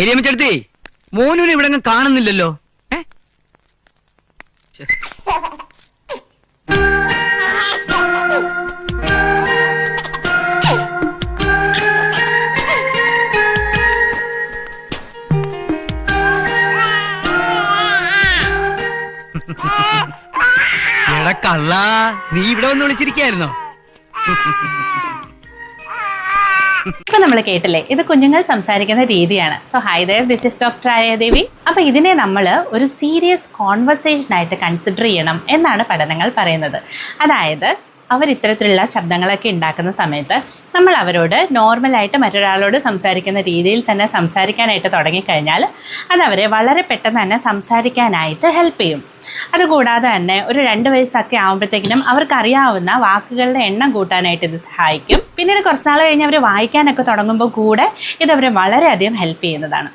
എരിയമ്മച്ചെടുത്തി മോനുനെ ഇവിടെ കാണുന്നില്ലല്ലോ. എടാ കള്ള, നീ ഇവിടെ വന്ന് വിളിച്ചിരിക്കായിരുന്നോ? ഇപ്പൊ നമ്മൾ കേട്ടില്ലേ, ഇത് കുഞ്ഞുങ്ങൾ സംസാരിക്കുന്ന രീതിയാണ്. So hi there, this is doctor Aryadevi. അപ്പൊ ഇതിനെ നമ്മൾ ഒരു സീരിയസ് കോൺവെർസേഷൻ ആയിട്ട് കൺസിഡർ ചെയ്യണം എന്നാണ് പഠനങ്ങൾ പറയുന്നത്. അതായത് അവർ ഇത്തരത്തിലുള്ള ശബ്ദങ്ങളൊക്കെ ഉണ്ടാക്കുന്ന സമയത്ത് നമ്മൾ അവരോട് നോർമലായിട്ട് മറ്റൊരാളോട് സംസാരിക്കുന്ന രീതിയിൽ തന്നെ സംസാരിക്കാനായിട്ട് തുടങ്ങിക്കഴിഞ്ഞാൽ അത് അവരെ വളരെ പെട്ടെന്ന് തന്നെ സംസാരിക്കാനായിട്ട് ഹെൽപ്പ് ചെയ്യും. അതുകൂടാതെ തന്നെ ഒരു 2 വയസ്സൊക്കെ ആകുമ്പോഴത്തേക്കിനും അവർക്കറിയാവുന്ന വാക്കുകളുടെ എണ്ണം കൂട്ടാനായിട്ട് ഇത് സഹായിക്കും. പിന്നീട് കുറച്ച് നാൾ കഴിഞ്ഞ് അവർ വായിക്കാനൊക്കെ തുടങ്ങുമ്പോൾ കൂടെ ഇതവരെ വളരെയധികം ഹെൽപ്പ് ചെയ്യുന്നതാണ്.